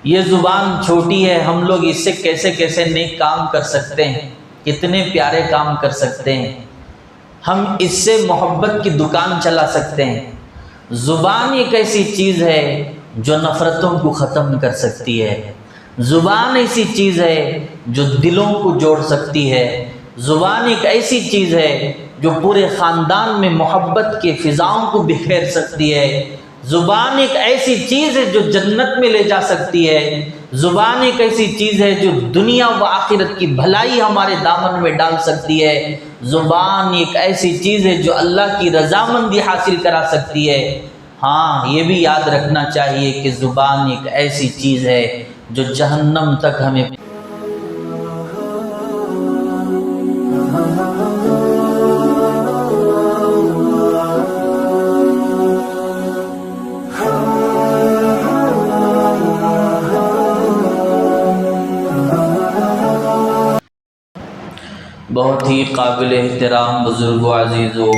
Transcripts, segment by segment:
یہ زبان چھوٹی ہے، ہم لوگ اس سے کیسے کیسے نیک کام کر سکتے ہیں، کتنے پیارے کام کر سکتے ہیں، ہم اس سے محبت کی دکان چلا سکتے ہیں۔ زبان ایک ایسی چیز ہے جو نفرتوں کو ختم کر سکتی ہے، زبان ایسی چیز ہے جو دلوں کو جوڑ سکتی ہے، زبان ایک ایسی چیز ہے جو پورے خاندان میں محبت کے فضاؤں کو بکھیر سکتی ہے، زبان ایک ایسی چیز ہے جو جنت میں لے جا سکتی ہے، زبان ایک ایسی چیز ہے جو دنیا و آخرت کی بھلائی ہمارے دامن میں ڈال سکتی ہے، زبان ایک ایسی چیز ہے جو اللہ کی رضامندی حاصل کرا سکتی ہے۔ ہاں یہ بھی یاد رکھنا چاہیے کہ زبان ایک ایسی چیز ہے جو جہنم تک ہمیں بہت ہی قابل احترام بزرگ و عزیزو،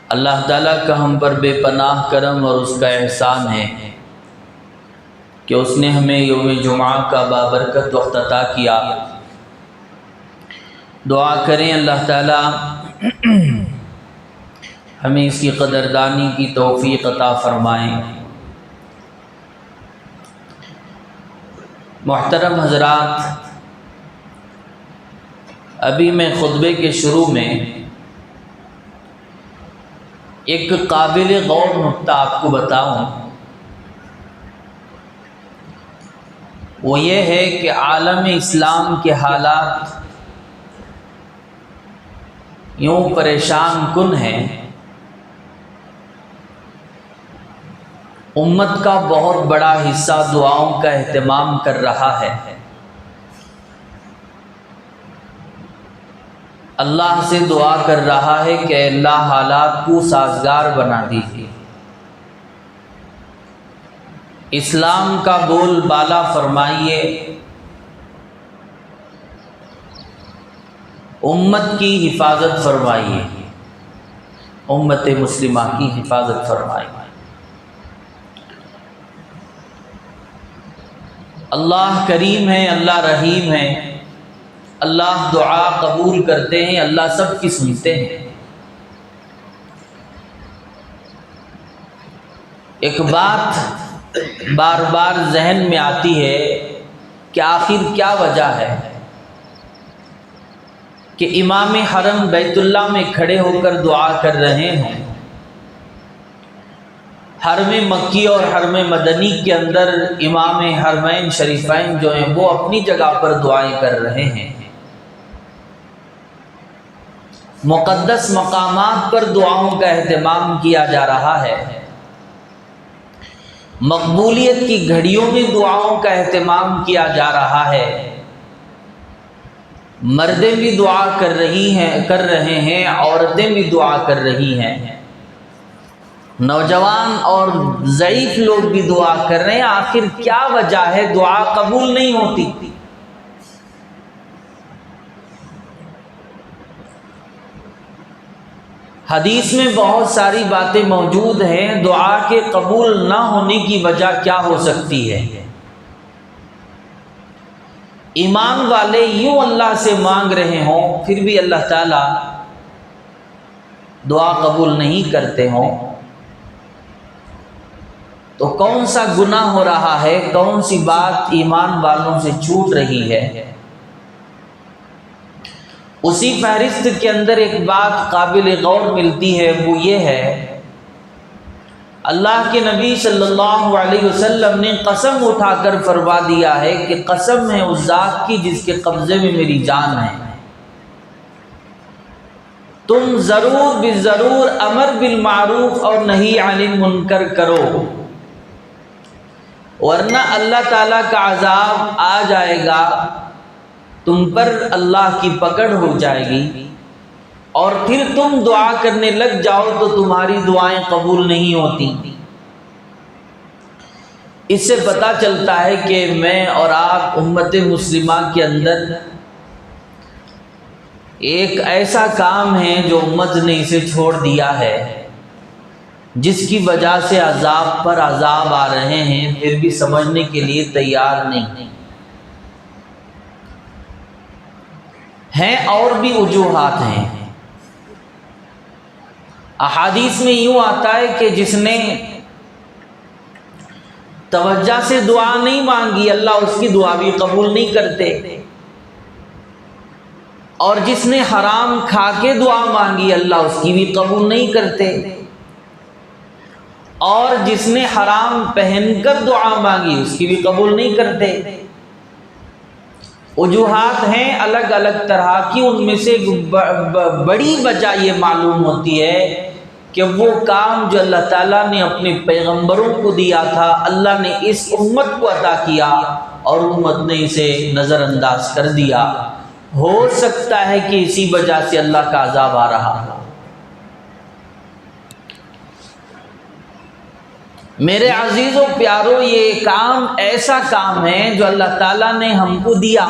اللہ تعالیٰ کا ہم پر بے پناہ کرم اور اس کا احسان ہے کہ اس نے ہمیں یوم جمعہ کا بابرکت وقت عطا کیا۔ دعا کریں اللہ تعالیٰ ہمیں اس کی قدردانی کی توفیق عطا فرمائیں۔ محترم حضرات، ابھی میں خطبے کے شروع میں ایک قابل غور نکتہ آپ کو بتاؤں، وہ یہ ہے کہ عالم اسلام کے حالات یوں پریشان کن ہیں، امت کا بہت بڑا حصہ دعاؤں کا اہتمام کر رہا ہے، اللہ سے دعا کر رہا ہے کہ اللہ حالات کو سازگار بنا دیجیے، اسلام کا بول بالا فرمائیے، امت کی حفاظت فرمائیے، امت مسلمہ کی حفاظت فرمائیے۔ اللہ کریم ہے، اللہ رحیم ہے، اللہ دعا قبول کرتے ہیں، اللہ سب کی سنتے ہیں۔ ایک بات بار بار ذہن میں آتی ہے کہ آخر کیا وجہ ہے کہ امام حرم بیت اللہ میں کھڑے ہو کر دعا کر رہے ہیں، حرم مکی اور حرم مدنی کے اندر امام حرمین شریفین جو ہیں وہ اپنی جگہ پر دعائیں کر رہے ہیں، مقدس مقامات پر دعاؤں کا اہتمام کیا جا رہا ہے، مقبولیت کی گھڑیوں میں دعاؤں کا اہتمام کیا جا رہا ہے، مردیں بھی دعا کر رہے ہیں، عورتیں بھی دعا کر رہی ہیں، نوجوان اور ضعیف لوگ بھی دعا کر رہے ہیں۔ آخر کیا وجہ ہے دعا قبول نہیں ہوتی؟ حدیث میں بہت ساری باتیں موجود ہیں، دعا کے قبول نہ ہونے کی وجہ کیا ہو سکتی ہے؟ ایمان والے یوں اللہ سے مانگ رہے ہوں پھر بھی اللہ تعالیٰ دعا قبول نہیں کرتے ہوں، تو کون سا گناہ ہو رہا ہے، کون سی بات ایمان والوں سے چھوٹ رہی ہے؟ اسی فہرست کے اندر ایک بات قابل غور ملتی ہے، وہ یہ ہے اللہ کے نبی صلی اللہ علیہ وسلم نے قسم اٹھا کر فرما دیا ہے کہ قسم ہے اس ذات کی جس کے قبضے میں میری جان ہے، تم ضرور بالضرور امر بالمعروف اور نہی عن المنکر کرو، ورنہ اللہ تعالیٰ کا عذاب آ جائے گا، تم پر اللہ کی پکڑ ہو جائے گی، اور پھر تم دعا کرنے لگ جاؤ تو تمہاری دعائیں قبول نہیں ہوتی۔ اس سے پتہ چلتا ہے کہ میں اور آپ امت مسلمہ کے اندر ایک ایسا کام ہے جو امت نے اسے چھوڑ دیا ہے، جس کی وجہ سے عذاب پر عذاب آ رہے ہیں، پھر بھی سمجھنے کے لیے تیار نہیں ہیں۔ اور بھی وجوہات ہیں۔ احادیث میں یوں آتا ہے کہ جس نے توجہ سے دعا نہیں مانگی، اللہ اس کی دعا بھی قبول نہیں کرتے، اور جس نے حرام کھا کے دعا مانگی، اللہ اس کی بھی قبول نہیں کرتے، اور جس نے حرام پہن کر دعا مانگی اس کی بھی قبول نہیں کرتے۔ وجوہات ہیں الگ الگ طرح کی، ان میں سے بڑی وجہ یہ معلوم ہوتی ہے کہ وہ کام جو اللہ تعالیٰ نے اپنے پیغمبروں کو دیا تھا، اللہ نے اس امت کو عطا کیا اور امت نے اسے نظر انداز کر دیا۔ ہو سکتا ہے کہ اسی وجہ سے اللہ کا عذاب آ رہا ہے۔ میرے عزیزوں پیارو، یہ کام ایسا کام ہے جو اللہ تعالیٰ نے ہم کو دیا۔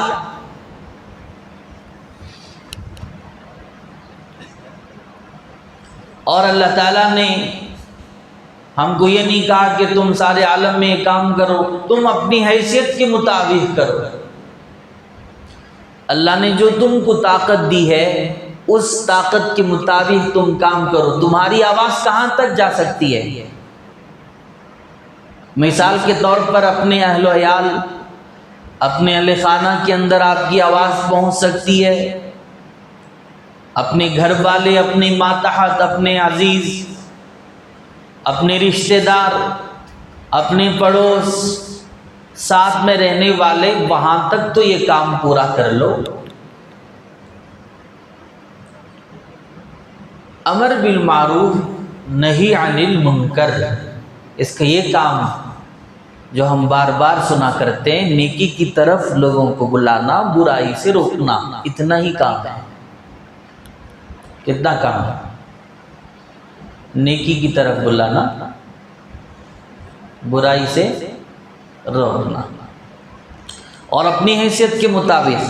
اور اللہ تعالیٰ نے ہم کو یہ نہیں کہا کہ تم سارے عالم میں یہ کام کرو، تم اپنی حیثیت کے مطابق کرو۔ اللہ نے جو تم کو طاقت دی ہے اس طاقت کے مطابق تم کام کرو۔ تمہاری آواز کہاں تک جا سکتی ہے؟ مثال کے طور پر اپنے اہل و عیال، اپنے اہل خانہ کے اندر آپ کی آواز پہنچ سکتی ہے، اپنے گھر والے، اپنے ماتحت، اپنے عزیز، اپنے رشتہ دار، اپنے پڑوس، ساتھ میں رہنے والے، وہاں تک تو یہ کام پورا کر لو۔ امر بالمعروف نہی عن المنکر، اس کا یہ کام جو ہم بار بار سنا کرتے ہیں، نیکی کی طرف لوگوں کو بلانا، برائی سے روکنا، اتنا ہی کام ہے۔ کتنا کام ہے؟ نیکی کی طرف بلانا، برائی سے روکنا، اور اپنی حیثیت کے مطابق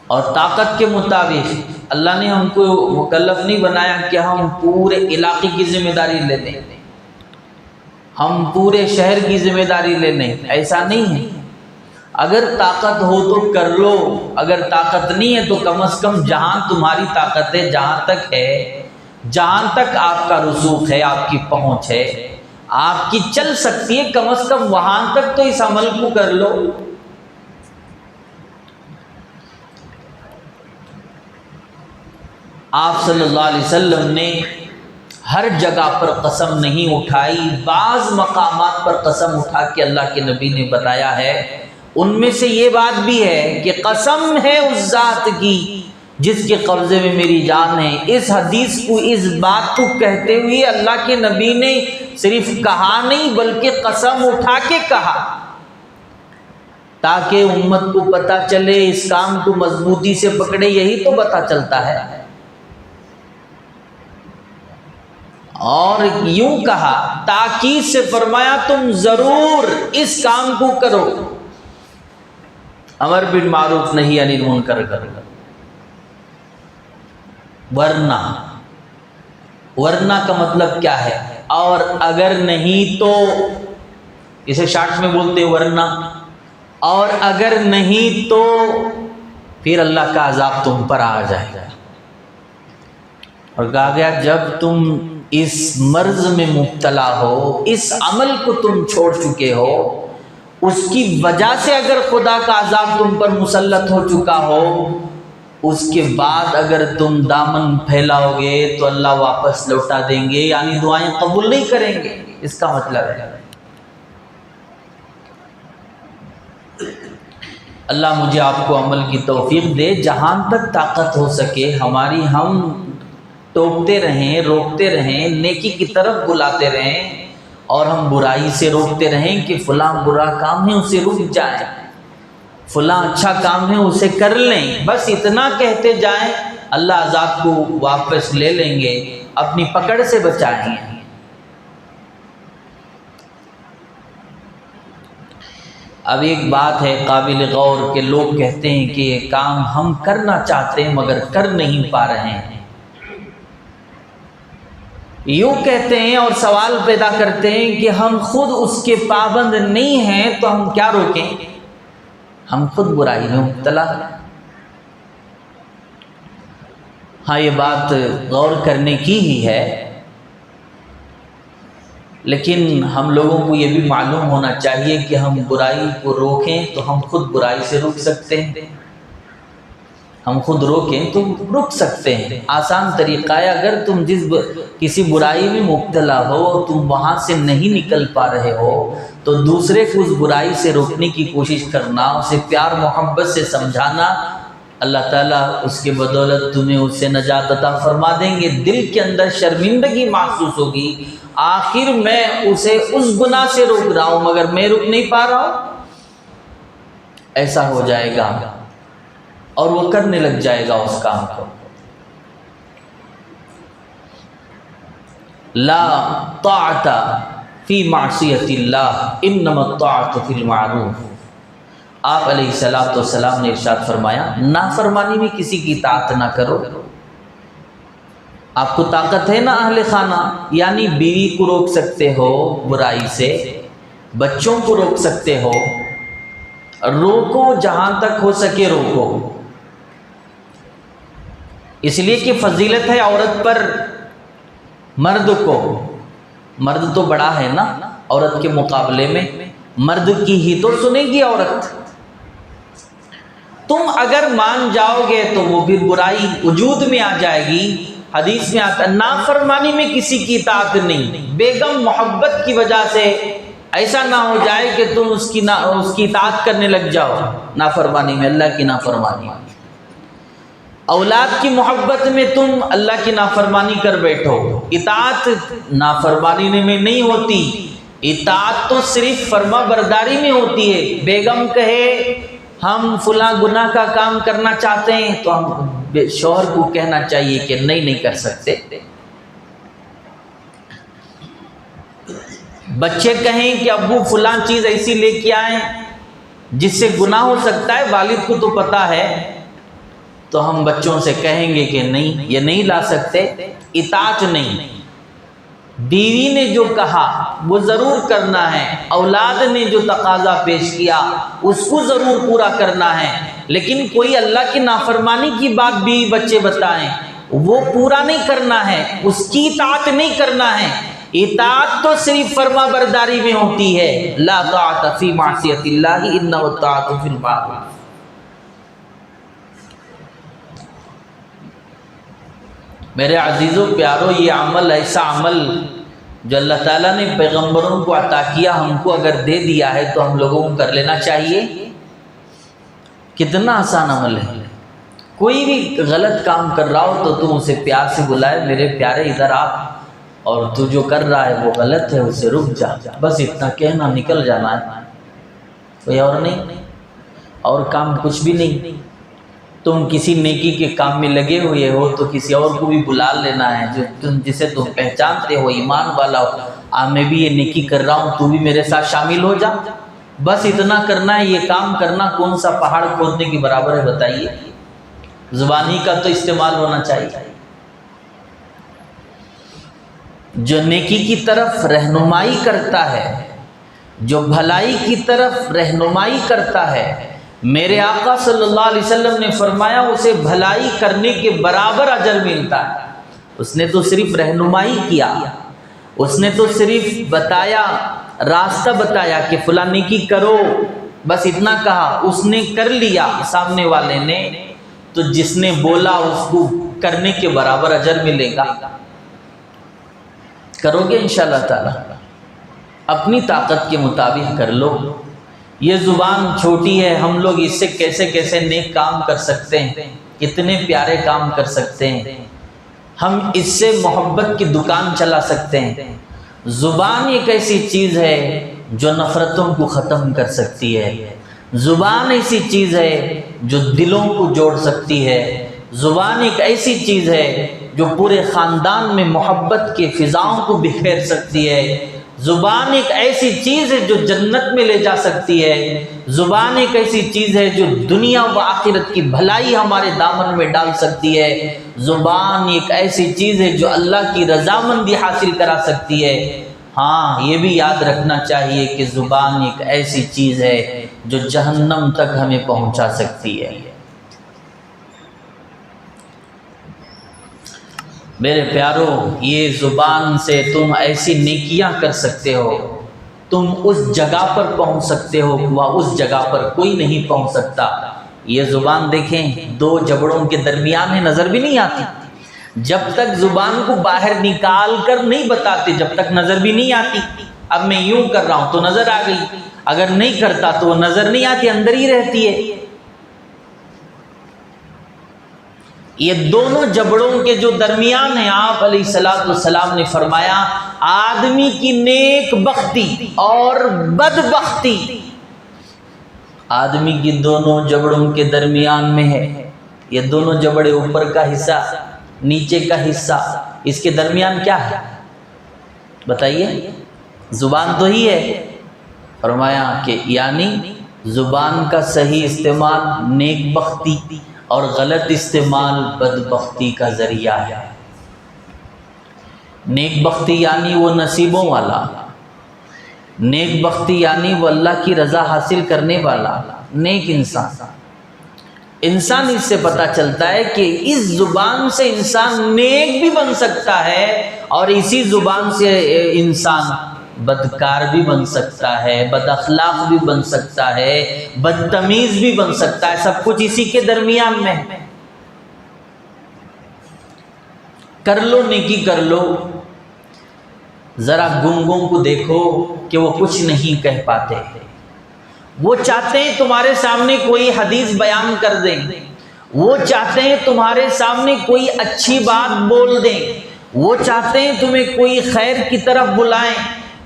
اور طاقت کے مطابق۔ اللہ نے ہم کو مکلف نہیں بنایا کہ ہم پورے علاقے کی ذمہ داری لے لیں، ہم پورے شہر کی ذمہ داری لے لیں، ایسا نہیں ہے۔ اگر طاقت ہو تو کر لو، اگر طاقت نہیں ہے تو کم از کم جہاں تمہاری طاقت ہے، جہاں تک ہے، جہاں تک آپ کا رسوخ ہے، آپ کی پہنچ ہے، آپ کی چل سکتی ہے، کم از کم وہاں تک تو اس عمل کو کر لو۔ آپ صلی اللہ علیہ وسلم نے ہر جگہ پر قسم نہیں اٹھائی، بعض مقامات پر قسم اٹھا کے اللہ کے نبی نے بتایا ہے۔ ان میں سے یہ بات بھی ہے کہ قسم ہے اس ذات کی جس کے قبضے میں میری جان ہے۔ اس حدیث کو، اس بات کو کہتے ہوئے اللہ کے نبی نے صرف کہا نہیں بلکہ قسم اٹھا کے کہا، تاکہ امت کو پتہ چلے، اس کام کو مضبوطی سے پکڑے، یہی تو پتہ چلتا ہے۔ اور یوں کہا، تاکید سے فرمایا تم ضرور اس کام کو کرو، امر بالمعروف نہی عن المنکر کرو، ورنہ کا مطلب کیا ہے؟ اور اگر نہیں تو، اسے شارٹ میں بولتے ورنہ، اور اگر نہیں تو پھر اللہ کا عذاب تم پر آ جائے گا۔ اور کہا گیا جب تم اس مرض میں مبتلا ہو، اس عمل کو تم چھوڑ چکے ہو، اس کی وجہ سے اگر خدا کا عذاب تم پر مسلط ہو چکا ہو، اس کے بعد اگر تم دامن پھیلاؤ گے تو اللہ واپس لوٹا دیں گے، یعنی دعائیں قبول نہیں کریں گے، اس کا مطلب ہے۔ اللہ مجھے آپ کو عمل کی توفیق دے، جہاں تک طاقت ہو سکے ہماری، ہم ٹوکتے رہیں، روکتے رہیں، نیکی کی طرف بلاتے رہیں، اور ہم برائی سے روکتے رہیں کہ فلاں برا کام ہے اسے رک جائیں، فلاں اچھا کام ہے اسے کر لیں، بس اتنا کہتے جائیں، اللہ عذاب کو واپس لے لیں گے، اپنی پکڑ سے بچائیں گے۔ اب ایک بات ہے قابل غور کہ لوگ کہتے ہیں کہ یہ کام ہم کرنا چاہتے ہیں مگر کر نہیں پا رہے ہیں۔ یوں کہتے ہیں اور سوال پیدا کرتے ہیں کہ ہم خود اس کے پابند نہیں ہیں تو ہم کیا روکیں؟ ہم خود برائی میں مبتلا ہیں۔ ہاں یہ بات غور کرنے کی ہی ہے، لیکن ہم لوگوں کو یہ بھی معلوم ہونا چاہیے کہ ہم برائی کو روکیں تو ہم خود برائی سے رک سکتے ہیں۔ ہم خود روکیں تو رک سکتے ہیں۔ آسان طریقہ ہے، اگر تم کسی برائی میں مبتلا ہو اور تم وہاں سے نہیں نکل پا رہے ہو تو دوسرے کو اس برائی سے روکنے کی کوشش کرنا، اسے پیار محبت سے سمجھانا، اللہ تعالیٰ اس کے بدولت تمہیں اس سے نجات عطا فرما دیں گے۔ دل کے اندر شرمندگی محسوس ہوگی، آخر میں اسے اس گناہ سے روک رہا ہوں مگر میں رک نہیں پا رہا ہوں، ایسا ہو جائے گا اور وہ کرنے لگ جائے گا اس کام کو۔ لا طاعت فی معصیت اللہ انما الطاعت فی المعروف۔ آپ علیہ الصلوۃ والسلام نے ارشاد فرمایا، نافرمانی میں کسی کی اطاعت نہ کرو۔ آپ کو طاقت ہے نا اہل خانہ، یعنی بیوی کو روک سکتے ہو برائی سے، بچوں کو روک سکتے ہو، روکو جہاں تک ہو سکے روکو، اس لیے کہ فضیلت ہے عورت پر مرد کو۔ مرد تو بڑا ہے نا عورت کے مقابلے میں، مرد کی ہی تو سنے گی عورت۔ تم اگر مان جاؤ گے تو وہ بھی برائی وجود میں آ جائے گی۔ حدیث میں آتا ہے نافرمانی میں کسی کی اطاعت نہیں، بیگم محبت کی وجہ سے ایسا نہ ہو جائے کہ تم اس کی اطاعت کرنے لگ جاؤ نافرمانی میں، اللہ کی نافرمانی میں۔ اولاد کی محبت میں تم اللہ کی نافرمانی کر بیٹھو۔ اطاعت نافرمانی میں نہیں ہوتی، اطاعت تو صرف فرما برداری میں ہوتی ہے۔ بیگم کہے ہم فلاں گناہ کا کام کرنا چاہتے ہیں تو ہم شوہر کو کہنا چاہیے کہ نہیں کر سکتے۔ بچے کہیں کہ ابو فلاں چیز ایسی لے کے آئیں جس سے گناہ ہو سکتا ہے، والد کو تو پتا ہے، تو ہم بچوں سے کہیں گے کہ نہیں یہ نہیں لا سکتے۔ اطاعت نہیں، بیوی نے جو کہا وہ ضرور کرنا ہے، اولاد نے جو تقاضا پیش کیا اس کو ضرور پورا کرنا ہے، لیکن کوئی اللہ کی نافرمانی کی بات بیوی بچے بتائیں وہ پورا نہیں کرنا ہے، اس کی اطاعت نہیں کرنا ہے۔ اطاعت تو صرف فرما برداری میں ہوتی ہے۔ لا طاعت فی معصیت اللہ انما الطاعت فی المعروف۔ میرے عزیزوں پیارو، یہ عمل ایسا عمل جو اللہ تعالیٰ نے پیغمبروں کو عطا کیا، ہم کو اگر دے دیا ہے تو ہم لوگوں کو کر لینا چاہیے۔ کتنا آسان عمل ہے۔ کوئی بھی غلط کام کر رہا ہو تو تم اسے پیار سے بلائے، میرے پیارے ادھر آ، اور تو جو کر رہا ہے وہ غلط ہے، اسے رک جا، بس اتنا کہنا نکل جانا ہے، کوئی اور نہیں، اور کام کچھ بھی نہیں۔ تم کسی نیکی کے کام میں لگے ہوئے ہو تو کسی اور کو بھی بلا لینا ہے جسے تم پہچانتے ہو، ایمان والا ہو، میں بھی یہ نیکی کر رہا ہوں تو بھی میرے ساتھ شامل ہو جا، بس اتنا کرنا ہے۔ یہ کام کرنا کون سا پہاڑ کھودنے کے برابر ہے بتائیے؟ زبانی کا تو استعمال ہونا چاہیے۔ جو نیکی کی طرف رہنمائی کرتا ہے، جو بھلائی کی طرف رہنمائی کرتا ہے، میرے آقا صلی اللہ علیہ وسلم نے فرمایا اسے بھلائی کرنے کے برابر اجر ملتا ہے۔ اس نے تو صرف رہنمائی کیا، اس نے تو صرف بتایا، راستہ بتایا کہ فلاں نیکی کرو، بس اتنا کہا، اس نے کر لیا سامنے والے نے، تو جس نے بولا اس کو کرنے کے برابر اجر ملے گا۔ کرو گے انشاءاللہ تعالی، اپنی طاقت کے مطابق کر لو۔ یہ زبان چھوٹی ہے، ہم لوگ اس سے کیسے کیسے نیک کام کر سکتے ہیں، کتنے پیارے کام کر سکتے ہیں، ہم اس سے محبت کی دکان چلا سکتے ہیں۔ زبان ایک ایسی چیز ہے جو نفرتوں کو ختم کر سکتی ہے، زبان ایسی چیز ہے جو دلوں کو جوڑ سکتی ہے، زبان ایک ایسی چیز ہے جو پورے خاندان میں محبت کے فضاؤں کو بکھیر سکتی ہے، زبان ایک ایسی چیز ہے جو جنت میں لے جا سکتی ہے، زبان ایک ایسی چیز ہے جو دنیا و آخرت کی بھلائی ہمارے دامن میں ڈال سکتی ہے، زبان ایک ایسی چیز ہے جو اللہ کی رضامندی حاصل کرا سکتی ہے۔ ہاں یہ بھی یاد رکھنا چاہیے کہ زبان ایک ایسی چیز ہے جو جہنم تک ہمیں پہنچا سکتی ہے۔ میرے پیارو، یہ زبان سے تم ایسی نیکیاں کر سکتے ہو، تم اس جگہ پر پہنچ سکتے ہو وہ اس جگہ پر کوئی نہیں پہنچ سکتا۔ یہ زبان دیکھیں، دو جبڑوں کے درمیان ہے، نظر بھی نہیں آتی۔ جب تک زبان کو باہر نکال کر نہیں بتاتے جب تک نظر بھی نہیں آتی۔ اب میں یوں کر رہا ہوں تو نظر آ گئی، اگر نہیں کرتا تو وہ نظر نہیں آتی، اندر ہی رہتی ہے۔ یہ دونوں جبڑوں کے جو درمیان ہیں، آپ علیہ الصلوۃ والسلام نے فرمایا آدمی کی نیک بختی اور بدبختی آدمی کی دونوں جبڑوں کے درمیان میں ہے۔ یہ دونوں جبڑے، اوپر کا حصہ نیچے کا حصہ، اس کے درمیان کیا ہے بتائیے؟ زبان تو ہی ہے۔ فرمایا کہ یعنی زبان کا صحیح استعمال نیک بختی اور غلط استعمال بدبختی کا ذریعہ ہے۔ نیک بختی یعنی وہ نصیبوں والا، نیک بختی یعنی وہ اللہ کی رضا حاصل کرنے والا نیک انسان اس سے پتہ چلتا ہے کہ اس زبان سے انسان نیک بھی بن سکتا ہے اور اسی زبان سے انسان بدکار بھی بن سکتا ہے، بد اخلاق بھی بن سکتا ہے، بدتمیز بھی بن سکتا ہے، سب کچھ اسی کے درمیان میں ہے۔ کر لو نیکی کر لو، ذرا گنگوں کو دیکھو کہ وہ کچھ نہیں کہہ پاتے، وہ چاہتے ہیں تمہارے سامنے کوئی حدیث بیان کر دیں، وہ چاہتے ہیں تمہارے سامنے کوئی اچھی بات بول دیں، وہ چاہتے ہیں تمہیں کوئی خیر کی طرف بلائیں،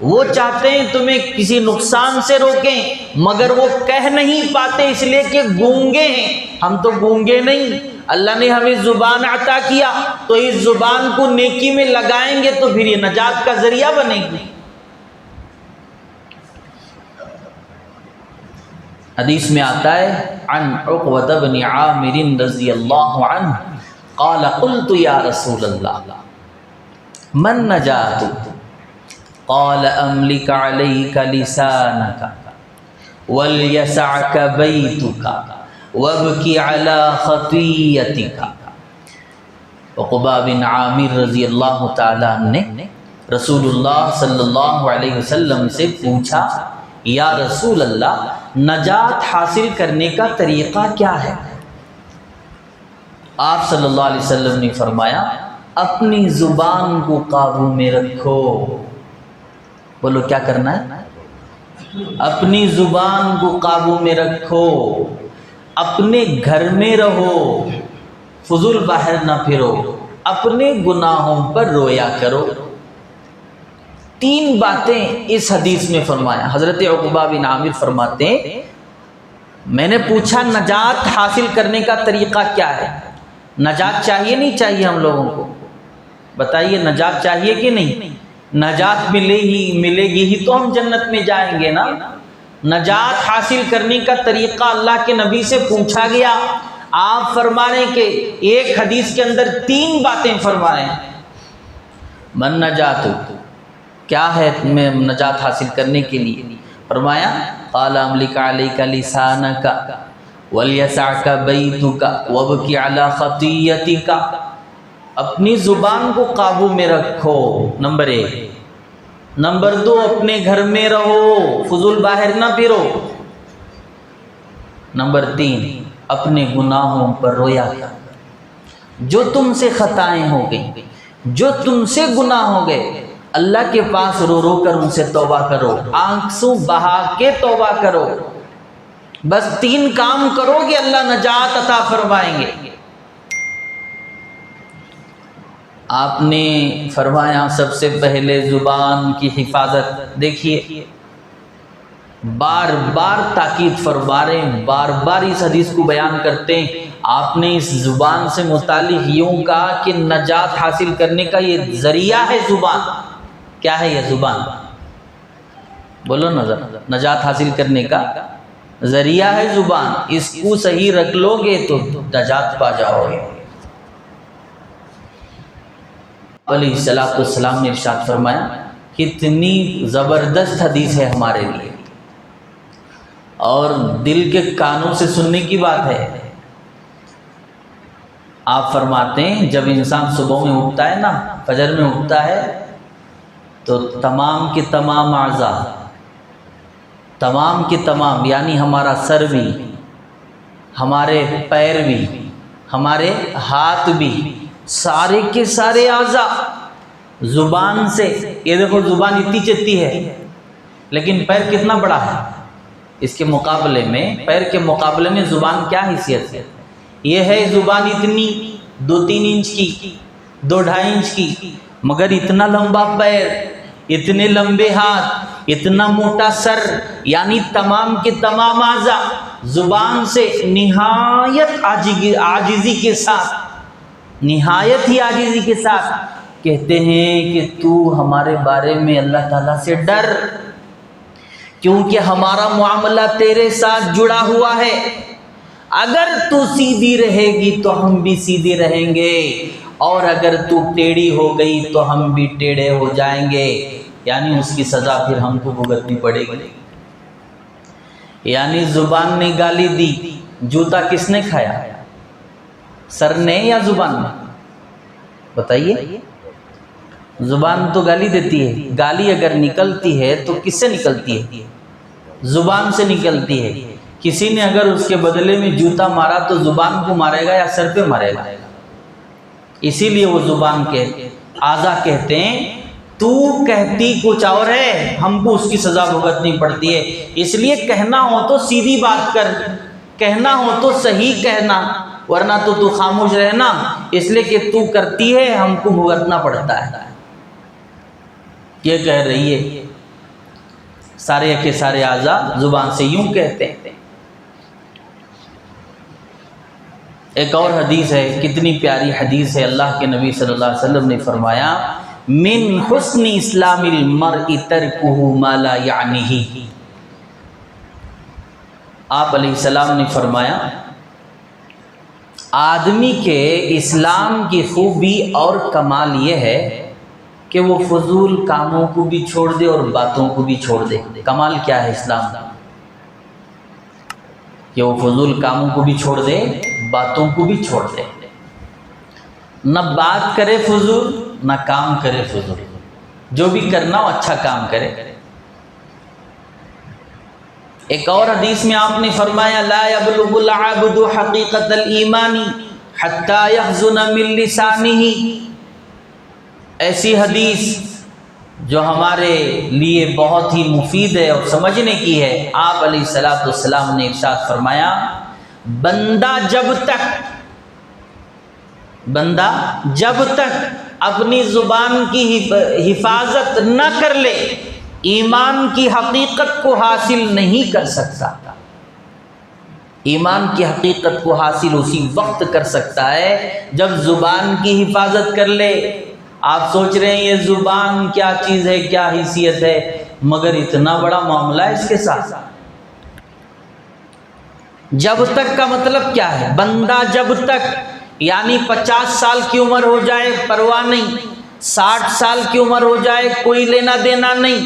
وہ چاہتے ہیں تمہیں کسی نقصان سے روکیں، مگر وہ کہہ نہیں پاتے اس لیے کہ گونگے ہیں۔ ہم تو گونگے نہیں، اللہ نے ہمیں زبان عطا کیا تو اس زبان کو نیکی میں لگائیں گے تو پھر یہ نجات کا ذریعہ بنے گی۔ حدیث میں آتا ہے عن عقبۃ بن عامر رضی اللہ عنہ قال قلت یا رسول اللہ من نجات قال املک علیک لسانک ولیسعک بیتک وابکی علی خطیئتک۔ عقبہ بن عامر رضی اللہ تعالیٰ عنہ نے رسول اللہ صلی اللہ علیہ وسلم سے پوچھا یا رسول اللہ نجات حاصل کرنے کا طریقہ کیا ہے؟ آپ صلی اللہ علیہ وسلم نے فرمایا اپنی زبان کو قابو میں رکھو۔ بولو کیا کرنا ہے؟ اپنی زبان کو قابو میں رکھو، اپنے گھر میں رہو، فضول باہر نہ پھرو، اپنے گناہوں پر رویا کرو۔ تین باتیں اس حدیث میں فرمایا۔ حضرت عقبہ بن عامر فرماتے ہیں میں نے پوچھا نجات حاصل کرنے کا طریقہ کیا ہے؟ نجات چاہیے نہیں چاہیے ہم لوگوں کو؟ بتائیے نجات چاہیے کہ نہیں؟ نجات ملے گی ہی تو ہم جنت میں جائیں گے نا۔ نجات حاصل کرنے کا طریقہ اللہ کے نبی سے پوچھا گیا، آپ فرما رہے ہیں کہ ایک حدیث کے اندر تین باتیں فرما رہے ہیں۔ من نجات کیا ہے تمہیں نجات حاصل کرنے کے لیے؟ فرمایا قال املک علیک لسانک ولیسعک بیتک وابکی علی خطیئتک۔ اپنی زبان کو قابو میں رکھو، نمبر ایک۔ نمبر دو، اپنے گھر میں رہو، فضول باہر نہ پھرو۔ نمبر تین، اپنے گناہوں پر رویا کرو۔ جو تم سے خطائیں ہو گئی، جو تم سے گناہ ہو گئے، اللہ کے پاس رو رو کر ان سے توبہ کرو، آنسو بہا کے توبہ کرو۔ بس تین کام کرو گے اللہ نجات عطا فرمائیں گے۔ آپ نے فرمایا سب سے پہلے زبان کی حفاظت۔ دیکھیے بار بار تاکید فرما رہے ہیں، بار بار اس حدیث کو بیان کرتے ہیں۔ آپ نے اس زبان سے متعلق یوں کہا کہ نجات حاصل کرنے کا یہ ذریعہ ہے زبان۔ کیا ہے یہ زبان؟ بولو نجات حاصل کرنے کا ذریعہ ہے زبان، اس کو صحیح رکھ لو گے تو نجات پا جاؤ گے۔ علیہ السلام نے ارشاد فرمایا، کتنی زبردست حدیث ہے ہمارے لیے اور دل کے کانوں سے سننے کی بات ہے۔ آپ فرماتے ہیں جب انسان صبح میں اٹھتا ہے نا، فجر میں اٹھتا ہے تو تمام کے تمام اعضاء، تمام کے تمام یعنی ہمارا سر بھی، ہمارے پیر بھی، ہمارے ہاتھ بھی، سارے کے سارے اعضاء زبان سے، یہ دیکھو زبان اتنی چتی ہے لیکن پیر کتنا بڑا ہے، اس کے مقابلے میں، پیر کے مقابلے میں زبان کیا حیثیت ہے؟ یہ ہے زبان اتنی 2-3 انچ کی، 2-2.5 انچ کی، مگر اتنا لمبا پیر، اتنے لمبے ہاتھ، اتنا موٹا سر، یعنی تمام کے تمام اعضاء زبان سے نہایت عاجزی کے ساتھ، نہایت ہی عاجزی کے ساتھ کہتے ہیں کہ تو ہمارے بارے میں اللہ تعالیٰ سے ڈر، کیونکہ ہمارا معاملہ تیرے ساتھ جڑا ہوا ہے، اگر تو سیدھی رہے گی تو ہم بھی سیدھے رہیں گے، اور اگر تو ٹیڑھی ہو گئی تو ہم بھی ٹیڑھے ہو جائیں گے، یعنی اس کی سزا پھر ہم کو بھگتنی پڑے گی۔ یعنی زبان نے گالی دی، جوتا کس نے کھایا؟ سر نے یا زبان نے؟ بتائیے۔ زبان تو گالی دیتی ہے، گالی اگر نکلتی ہے تو کس سے نکلتی ہے؟ زبان سے نکلتی ہے۔ کسی نے اگر اس کے بدلے میں جوتا مارا تو زبان کو مارے گا یا سر پہ مارے گا؟ اسی لیے وہ زبان کے اعضاء کہتے ہیں تو کہتی کچھ اور ہے، ہم کو اس کی سزا بھگتنی پڑتی ہے، اس لیے کہنا ہو تو سیدھی بات کر، کہنا ہو تو صحیح کہنا، ورنہ تو خاموش رہنا، اس لیے کہ تو کرتی ہے ہم کو بھگتنا پڑتا ہے۔ یہ کہہ رہی ہے سارے کے سارے اعضاء زبان سے یوں کہتے ہیں۔ ایک اور حدیث ہے، کتنی پیاری حدیث ہے، اللہ کے نبی صلی اللہ علیہ وسلم نے فرمایا، من حسن اسلام المرء ترکہ ما لا یعنیہ۔ آپ علیہ السلام نے فرمایا آدمی کے اسلام کی خوبی اور کمال یہ ہے کہ وہ فضول کاموں کو بھی چھوڑ دے اور باتوں کو بھی چھوڑ دے۔ کمال کیا ہے اسلام کا؟ کہ وہ فضول کاموں کو بھی چھوڑ دے، باتوں کو بھی چھوڑ دے، نہ بات کرے فضول نہ کام کرے فضول، جو بھی کرنا ہو اچھا کام کرے۔ ایک اور حدیث میں آپ نے فرمایا لا یبلغ العبد حقیقت الایمان حتی یحزن من لسانہ۔ ایسی حدیث جو ہمارے لیے بہت ہی مفید ہے اور سمجھنے کی ہے۔ آپ علیہ السلام نے ارشاد فرمایا بندہ جب تک اپنی زبان کی حفاظت نہ کر لے ایمان کی حقیقت کو حاصل نہیں کر سکتا۔ ایمان کی حقیقت کو حاصل اسی وقت کر سکتا ہے جب زبان کی حفاظت کر لے۔ آپ سوچ رہے ہیں یہ زبان کیا چیز ہے، کیا حیثیت ہے، مگر اتنا بڑا معاملہ ہے اس کے ساتھ۔ جب تک کا مطلب کیا ہے؟ بندہ جب تک، یعنی 50 سال کی عمر ہو جائے پرواہ نہیں، 60 سال کی عمر ہو جائے کوئی لینا دینا نہیں،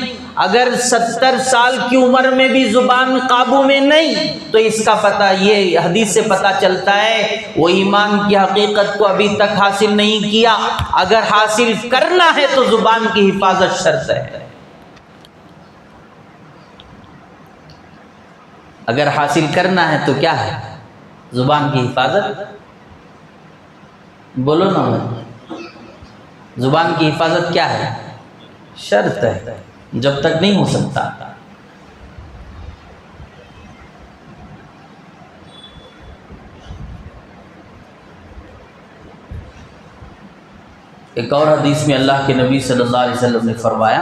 اگر 70 سال کی عمر میں بھی زبان قابو میں نہیں تو اس کا پتہ، یہ حدیث سے پتہ چلتا ہے وہ ایمان کی حقیقت کو ابھی تک حاصل نہیں کیا۔ اگر حاصل کرنا ہے تو زبان کی حفاظت شرط ہے۔ اگر حاصل کرنا ہے تو کیا ہے؟ زبان کی حفاظت۔ بولو نا، زبان کی حفاظت کیا ہے؟ شرط ہے، جب تک نہیں ہو سکتا۔ ایک اور حدیث میں اللہ کے نبی صلی اللہ علیہ وسلم نے فرمایا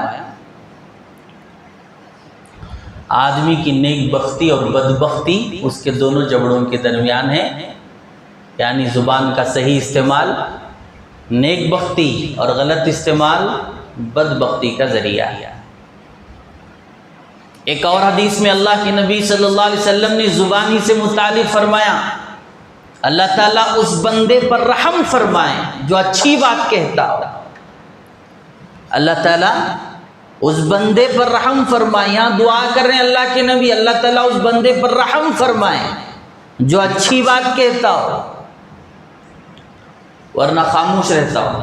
آدمی کی نیک بختی اور بدبختی اس کے دونوں جبڑوں کے درمیان ہے، یعنی زبان کا صحیح استعمال نیک بختی اور غلط استعمال بدبختی کا ذریعہ ہے۔ ایک اور حدیث میں اللہ کے نبی صلی اللہ علیہ وسلم نے زبانی سے متعلق فرمایا، اللہ تعالیٰ اس بندے پر رحم فرمائے جو اچھی بات کہتا ہو۔ اللہ تعالیٰ اس بندے پر رحم فرمائے، یہاں دعا کر رہے ہیں اللہ کے نبی، اللہ تعالیٰ اس بندے پر رحم فرمائے جو اچھی بات کہتا ہو ورنہ خاموش رہتا ہو۔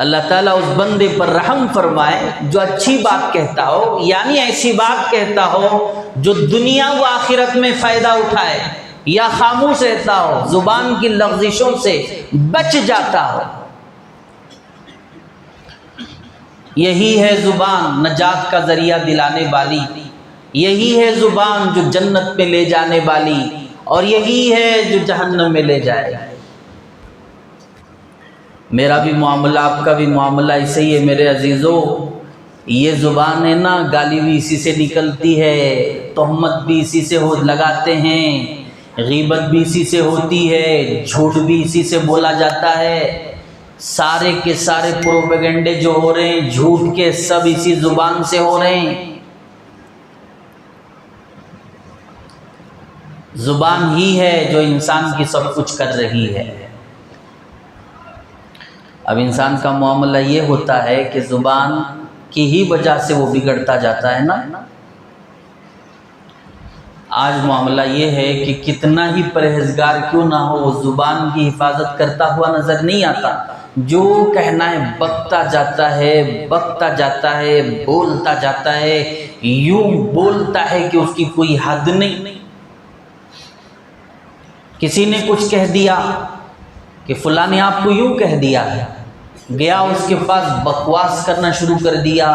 اللہ تعالیٰ اس بندے پر رحم فرمائے جو اچھی بات کہتا ہو، یعنی ایسی بات کہتا ہو جو دنیا و آخرت میں فائدہ اٹھائے، یا خاموش رہتا ہو، زبان کی لغزشوں سے بچ جاتا ہو۔ یہی ہے زبان نجات کا ذریعہ دلانے والی، یہی ہے زبان جو جنت میں لے جانے والی، اور یہی ہے جو جہنم میں لے جائے۔ میرا بھی معاملہ، آپ کا بھی معاملہ ایسے ہی ہے میرے عزیزو۔ یہ زبان ہے نا، گالی بھی اسی سے نکلتی ہے، تہمت بھی اسی سے لگاتے ہیں، غیبت بھی اسی سے ہوتی ہے، جھوٹ بھی اسی سے بولا جاتا ہے، سارے کے سارے پروپیگنڈے جو ہو رہے ہیں جھوٹ کے، سب اسی زبان سے ہو رہے ہیں۔ زبان ہی ہے جو انسان کی سب کچھ کر رہی ہے۔ اب انسان کا معاملہ یہ ہوتا ہے کہ زبان کی ہی وجہ سے وہ بگڑتا جاتا ہے نا۔ آج معاملہ یہ ہے کہ کتنا ہی پرہیزگار کیوں نہ ہو، زبان کی حفاظت کرتا ہوا نظر نہیں آتا، جو کہنا ہے بکتا جاتا ہے، بکتا جاتا ہے، بولتا جاتا ہے، یوں بولتا ہے کہ اس کی کوئی حد نہیں۔ کسی نے کچھ کہہ دیا کہ فلاں نے آپ کو یوں کہہ دیا ہے، گیا اس کے پاس بکواس کرنا شروع کر دیا،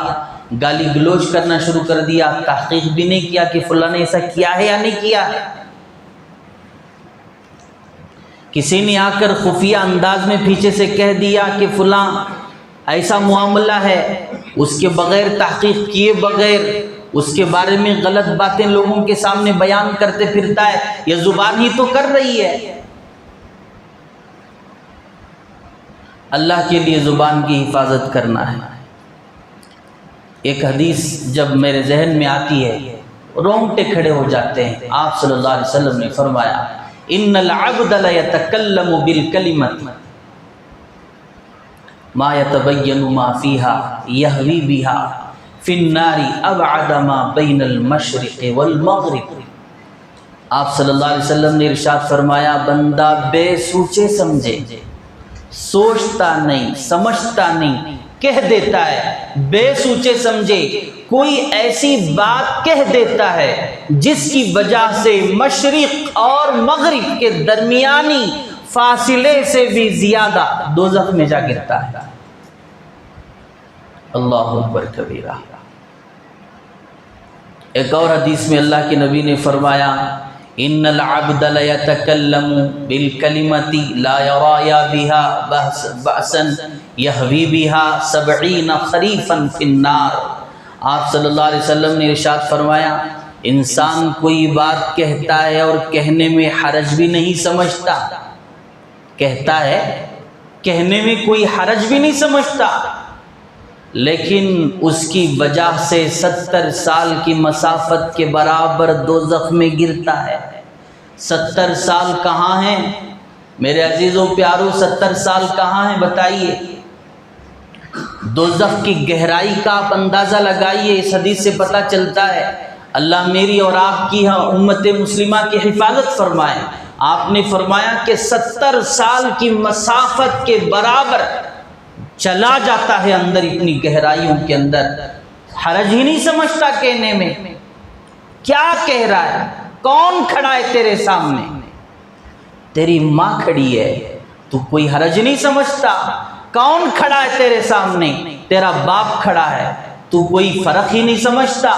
گالی گلوچ کرنا شروع کر دیا، تحقیق بھی نہیں کیا کہ فلاں نے ایسا کیا ہے یا نہیں کیا ہے۔ کسی نے آ کر خفیہ انداز میں پیچھے سے کہہ دیا کہ فلاں ایسا معاملہ ہے، اس کے بغیر تحقیق کیے بغیر اس کے بارے میں غلط باتیں لوگوں کے سامنے بیان کرتے پھرتا ہے۔ یہ زبان ہی تو کر رہی ہے۔ اللہ کے لیے زبان کی حفاظت کرنا ہے۔ ایک حدیث جب میرے ذہن میں آتی ہے رونگٹے کھڑے ہو جاتے ہیں۔ آپ صلی اللہ علیہ وسلم نے فرمایا، ان العبد لیتکلم بالکلمۃ ما یتبین ما فیہا یہوی بہا فی النار ابعد ما بین المشرق والمغرب۔ آپ صلی اللہ علیہ وسلم نے ارشاد فرمایا، بندہ بے سوچے سمجھے، سوچتا نہیں، سمجھتا نہیں، کہہ دیتا ہے، بے سوچے سمجھے کوئی ایسی بات کہہ دیتا ہے جس کی وجہ سے مشرق اور مغرب کے درمیانی فاصلے سے بھی زیادہ دوزخ میں جا گرتا ہے۔ اللہ اکبر کبیرہ۔ ایک اور حدیث میں اللہ کے نبی نے فرمایا، ان العبد لیتکلم بالکلمۃ لا یرایا بها بأسا یہوی بها 70 خریفا فی النار۔ آپ صلی اللہ علیہ وسلم نے ارشاد فرمایا، انسان کوئی بات کہتا ہے اور کہنے میں حرج بھی نہیں سمجھتا، کہتا ہے کہنے میں کوئی حرج بھی نہیں سمجھتا، لیکن اس کی وجہ سے 70 سال کی مسافت کے برابر دوزخ میں گرتا ہے۔ 70 سال کہاں ہیں میرے عزیزوں پیاروں؟ 70 سال کہاں ہیں بتائیے؟ دوزخ کی گہرائی کا آپ اندازہ لگائیے۔ اس حدیث سے پتہ چلتا ہے اللہ میری اور آپ کی امت مسلمہ کی حفاظت فرمائے۔ آپ نے فرمایا کہ 70 سال کی مسافت کے برابر چلا جاتا ہے اندر، اتنی گہرائیوں کے اندر، حرج ہی نہیں سمجھتا کہنے میں۔ کیا کہہ رہا ہے؟ کون کھڑا ہے تیرے سامنے؟ تیری ماں کھڑی ہے، تو کوئی حرج نہیں سمجھتا۔ کون کھڑا ہے تیرے سامنے؟ تیرا باپ کھڑا ہے، تو کوئی فرق ہی نہیں سمجھتا۔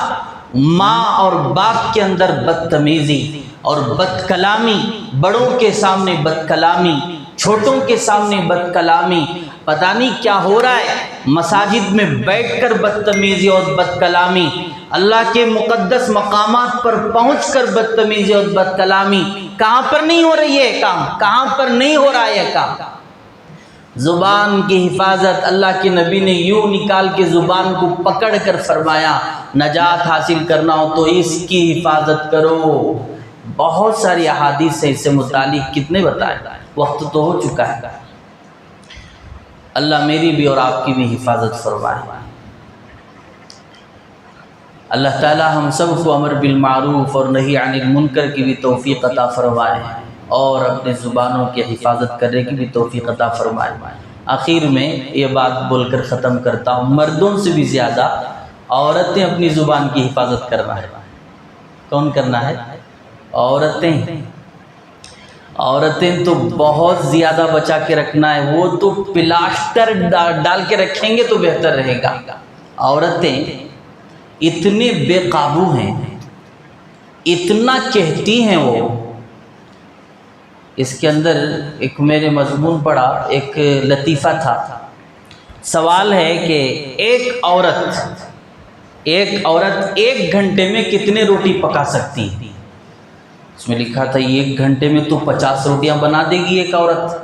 ماں اور باپ کے اندر بدتمیزی اور بد کلامی، بڑوں کے سامنے بد کلامی، چھوٹوں کے سامنے بد کلامی، پتہ نہیں کیا ہو رہا ہے۔ مساجد میں بیٹھ کر بدتمیزی اور بد کلامی، اللہ کے مقدس مقامات پر پہنچ کر بدتمیزی اور بد کلامی، کہاں پر نہیں ہو رہی ہے کام؟ کہاں پر نہیں ہو رہا ہے کام؟ زبان کی حفاظت اللہ کے نبی نے یوں نکال کے زبان کو پکڑ کر فرمایا نجات حاصل کرنا ہو تو اس کی حفاظت کرو۔ بہت ساری احادیث ہیں اس سے متعلق، کتنے بتائیں، وقت تو ہو چکا ہے۔ اللہ میری بھی اور آپ کی بھی حفاظت فرمائے۔ اللہ تعالی ہم سب کو امر بالمعروف اور نہی عن المنکر کی بھی توفیق عطا فرمائے اور اپنے زبانوں کی حفاظت کرنے کی بھی توفیق عطا فرمائے۔ آخر میں یہ بات بول کر ختم کرتا ہوں، مردوں سے بھی زیادہ عورتیں اپنی زبان کی حفاظت کرنا ہے۔ کون کرنا ہے؟ عورتیں تو بہت زیادہ بچا کے رکھنا ہے، وہ تو پلاسٹر ڈال کے رکھیں گے تو بہتر رہے گا۔ عورتیں اتنے بے قابو ہیں، اتنا کہتی ہیں وہ۔ اس کے اندر ایک میں نے مضمون پڑھا، ایک لطیفہ تھا۔ سوال ہے کہ ایک عورت ایک گھنٹے میں کتنے روٹی پکا سکتی ہے؟ اس میں لکھا تھا 1 گھنٹے میں تو 50 روٹیاں بنا دے گی ایک عورت۔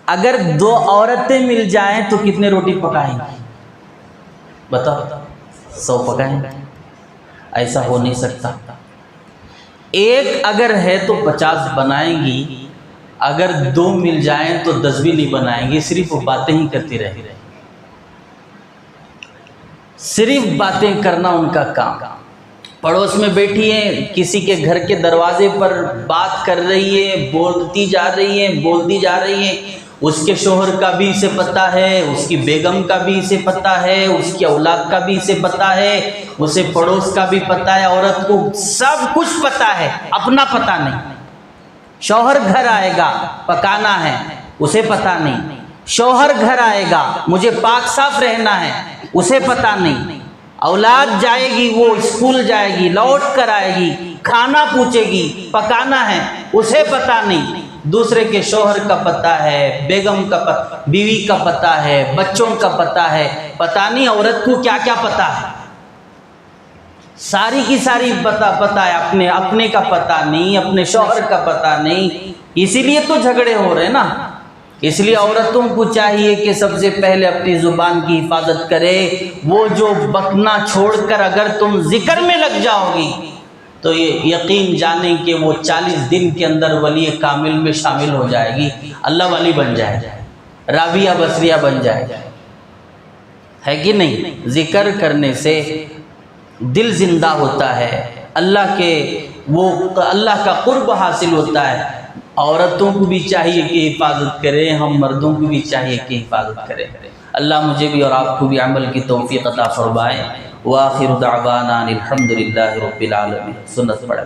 اگر 2 عورتیں مل جائیں تو کتنے روٹی پکائیں گی؟ بتاؤ، 100 پکائیں گے؟ ایسا ہو نہیں سکتا۔ ایک اگر ہے تو 50 بنائیں گی، اگر 2 مل جائیں تو 10 بھی نہیں بنائیں گی، صرف باتیں ہی کرتی رہے۔ صرف باتیں کرنا ان کا کام۔ پڑوس میں بیٹھی ہیں، کسی کے گھر کے دروازے پر بات کر رہی ہے، بولتی جا رہی ہیں، اس کے شوہر کا بھی اسے پتہ ہے، اس کی بیگم کا بھی اسے پتہ ہے، اس کی اولاد کا بھی اسے پتہ ہے، اسے پڑوس کا بھی پتہ ہے، عورت کو سب کچھ پتہ ہے، اپنا پتہ نہیں۔ شوہر گھر آئے گا، پکانا ہے، اسے پتہ نہیں۔ شوہر گھر آئے گا، مجھے پاک صاف رہنا ہے، اسے پتہ نہیں۔ اولاد جائے گی، وہ اسکول جائے گی، لوٹ کر آئے گی، کھانا پوچھے گی، پکانا ہے، اسے پتہ نہیں۔ دوسرے کے شوہر کا پتہ ہے، بیگم کا پتہ، بیوی کا پتہ ہے، بچوں کا پتہ ہے، پتہ نہیں عورت کو کیا کیا پتہ ہے۔ ساری کی ساری پتہ ہے، اپنے کا پتہ نہیں، اپنے شوہر کا پتہ نہیں۔ اسی لیے تو جھگڑے ہو رہے ہیں نا۔ اس لیے عورتوں کو چاہیے کہ سب سے پہلے اپنی زبان کی حفاظت کرے۔ وہ جو بکنا چھوڑ کر اگر تم ذکر میں لگ جاؤ گی تو یہ یقین جانیں کہ وہ 40 دن کے اندر ولی کامل میں شامل ہو جائے گی، اللہ والی بن جائے گی، رابعہ بصریہ بن جائے گی، ہے کہ نہیں؟ ذکر کرنے سے دل زندہ ہوتا ہے، اللہ کا قرب حاصل ہوتا ہے۔ عورتوں کو بھی چاہیے کہ حفاظت کریں، ہم مردوں کو بھی چاہیے کہ حفاظت کریں۔ اللہ مجھے بھی اور آپ کو بھی عمل کی توفیق عطا فرمائے۔ وآخر دعوانا الحمدللہ رب العالمین۔ سنت پڑھ